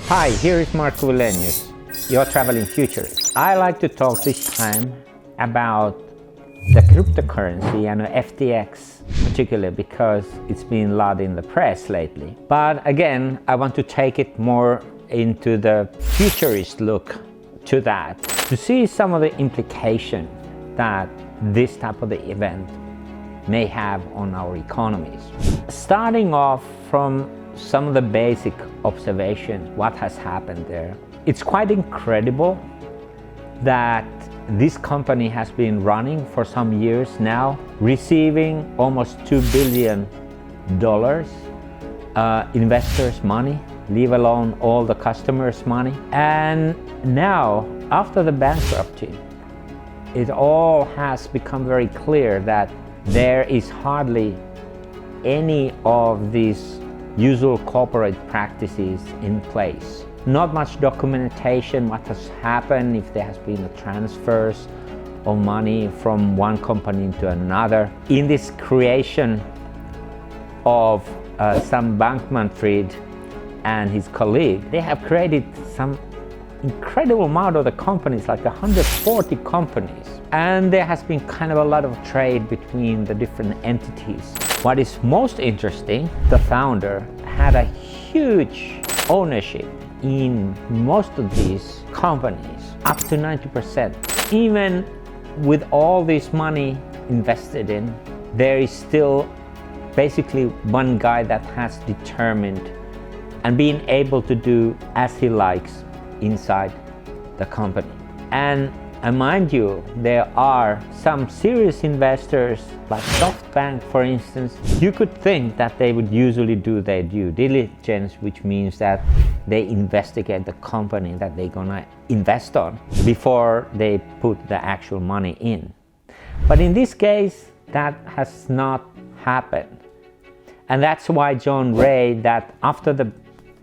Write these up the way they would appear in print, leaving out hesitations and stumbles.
Hi, here is Markku WIlenius, your traveling futurist. I like to talk this time about the cryptocurrency and FTX particularly because it's been a lot in the press lately. But again, I want to take it more into the futurist look to that, to see some of the implication that this type of the event may have on our economies. Starting off from some of the basic observations, what has happened there. It's quite incredible that this company has been running for some years now, receiving almost $2 billion investors' money, leave alone all the customers' money. And now, after the bankruptcy, it all has become very clear that there is hardly any of these usual corporate practices in place. Not much documentation what has happened, if there has been a transfers of money from one company into another. In this creation of Sam Bankman-Fried and his colleague, they have created some incredible amount of the companies, like 140 companies. And there has been kind of a lot of trade between the different entities. What is most interesting, the founder had a huge ownership in most of these companies, up to 90%. Even with all this money invested in, there is still basically one guy that has determined and being able to do as he likes inside the company. And mind you, there are some serious investors like SoftBank, for instance. You could think that they would usually do their due diligence, which means that they investigate the company that they're gonna invest on before they put the actual money in. But in this case, that has not happened. And that's why John Ray, that after the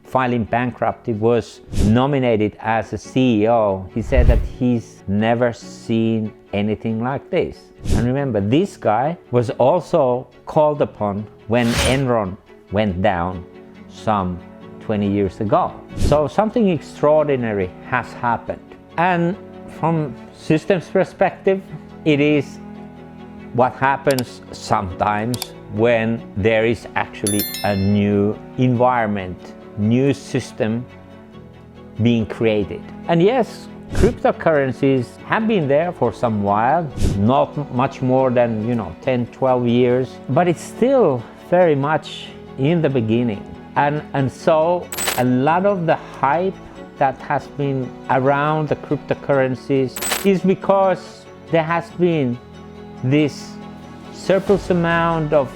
filing bankruptcy, was nominated as a CEO. He said that he's never seen anything like this. And remember, this guy was also called upon when Enron went down some 20 years ago. So something extraordinary has happened. And from systems perspective, it is what happens sometimes when there is actually a new environment, new system being created. And yes, cryptocurrencies have been there for some while, not much more than 10, 12 years, but it's still very much in the beginning. And so a lot of the hype that has been around the cryptocurrencies is because there has been this surplus amount of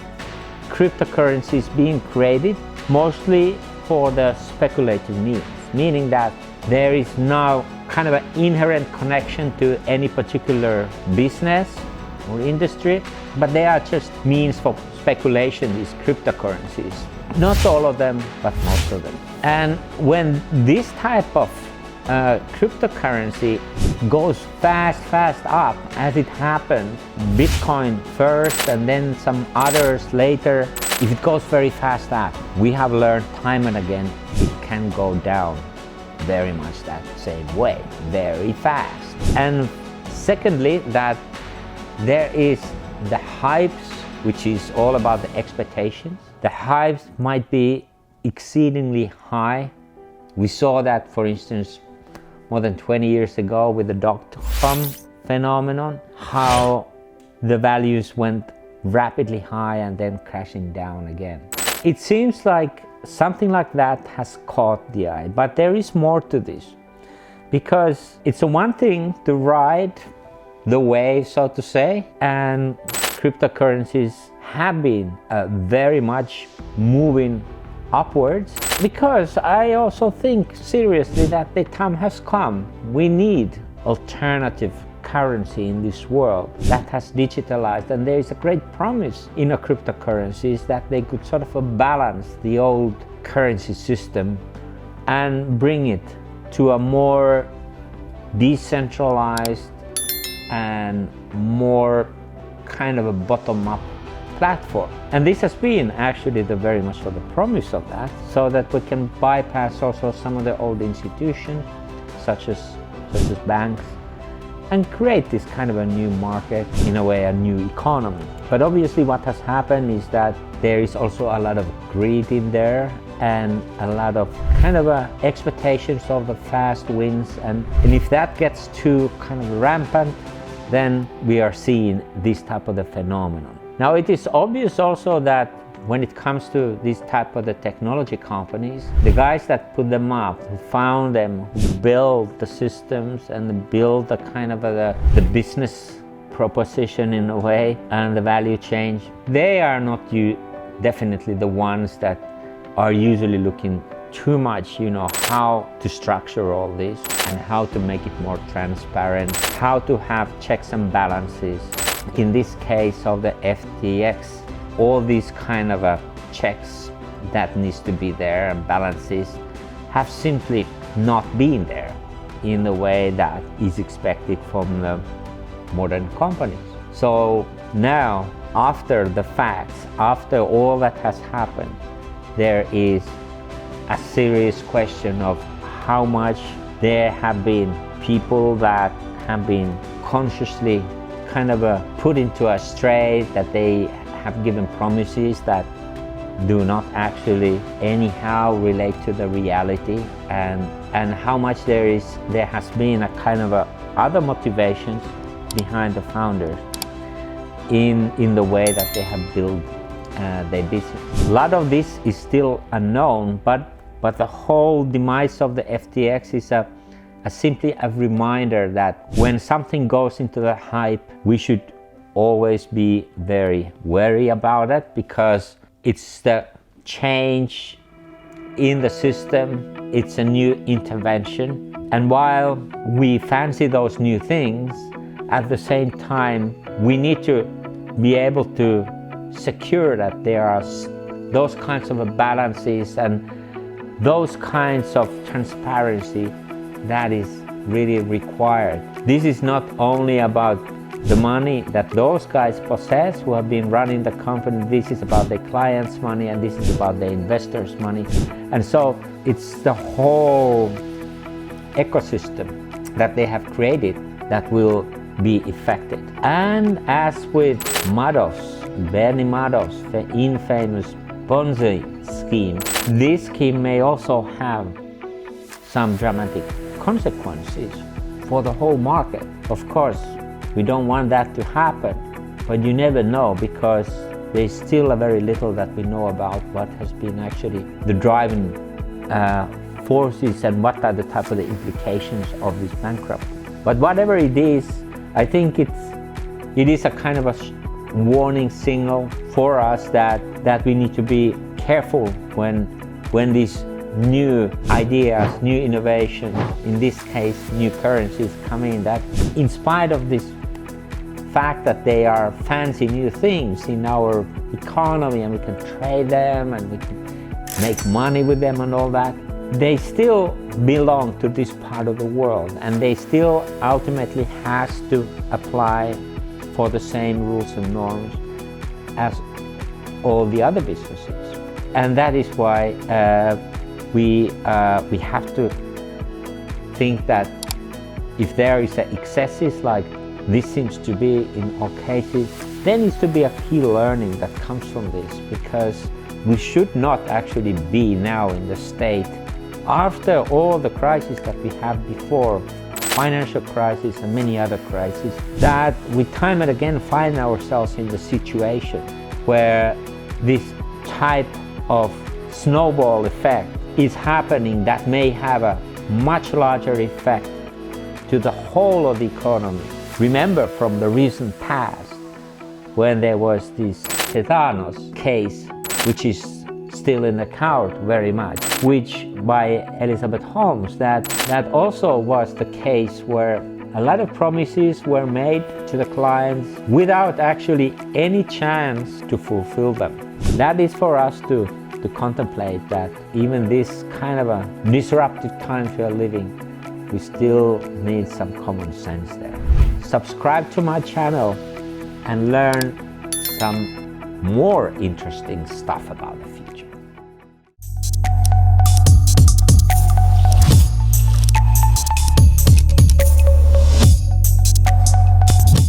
cryptocurrencies being created, mostly for the speculative needs, meaning that there is now kind of an inherent connection to any particular business or industry, but they are just means for speculation, these cryptocurrencies. Not all of them, but most of them. And when this type of cryptocurrency goes fast up, as it happened, Bitcoin first and then some others later, if it goes very fast up, we have learned time and again, it can go down very much that same way, very fast. And secondly, that there is the hypes, which is all about the expectations. The hypes might be exceedingly high. We saw that, for instance, more than 20 years ago with the dot-com phenomenon, how the values went rapidly high and then crashing down again. It seems like something like that has caught the eye, but there is more to this, because it's one thing to ride the wave, so to say, and cryptocurrencies have been very much moving upwards, because I also think seriously that the time has come. We need alternative currency in this world that has digitalized, and there is a great promise in a cryptocurrencies that they could sort of balance the old currency system and bring it to a more decentralized and more kind of a bottom-up platform. And this has been actually the very much of the promise of that, so that we can bypass also some of the old institutions, such as banks, and create this kind of a new market, in a way a new economy. But obviously what has happened is that there is also a lot of greed in there, and a lot of kind of expectations of the fast wins, and if that gets too kind of rampant, then we are seeing this type of the phenomenon. Now it is obvious also that when it comes to this type of the technology companies, the guys that put them up, who found them, who build the systems and build the kind of the business proposition in a way, and the value change, they are not definitely the ones that are usually looking too much, how to structure all this and how to make it more transparent, how to have checks and balances. In this case of the FTX, all these kind of checks that needs to be there and balances have simply not been there in the way that is expected from the modern companies. So now, after the facts, after all that has happened, there is a serious question of how much there have been people that have been consciously kind of put into a strait, that they have given promises that do not actually anyhow relate to the reality, and how much there has been a kind of other motivations behind the founders in the way that they have built their business. A lot of this is still unknown, but the whole demise of the FTX is simply a reminder that when something goes into the hype, we should always be very wary about it, because it's the change in the system, it's a new intervention. And while we fancy those new things, at the same time, we need to be able to secure that there are those kinds of balances and those kinds of transparency that is really required. This is not only about the money that those guys possess who have been running the company, this is about their clients' money, and this is about the investors' money. And so it's the whole ecosystem that they have created that will be affected. And as with Bernie Madoff's, the infamous Ponzi scheme, this scheme may also have some dramatic consequences for the whole market. Of course, we don't want that to happen, but you never know, because there's still a very little that we know about what has been actually the driving forces and what are the type of the implications of this bankruptcy. But whatever it is, I think it is a kind of a warning signal for us that we need to be careful when these new ideas, new innovations, in this case new currencies come in, that in spite of this fact that they are fancy new things in our economy and we can trade them and we can make money with them and all that, they still belong to this part of the world, and they still ultimately has to apply for the same rules and norms as all the other businesses. And that is why we have to think that if there is excesses like this seems to be in all cases, there needs to be a key learning that comes from this, because we should not actually be now in the state, after all the crises that we had before, financial crisis and many other crises, that we time and again find ourselves in the situation where this type of snowball effect is happening that may have a much larger effect to the whole of the economy. Remember from the recent past, when there was this Tetanos case, which is still in the court very much, which by Elizabeth Holmes, that also was the case where a lot of promises were made to the clients without actually any chance to fulfill them. That is for us to contemplate, that even this kind of a disruptive times we are living, we still need some common sense there. Subscribe to my channel and learn some more interesting stuff about the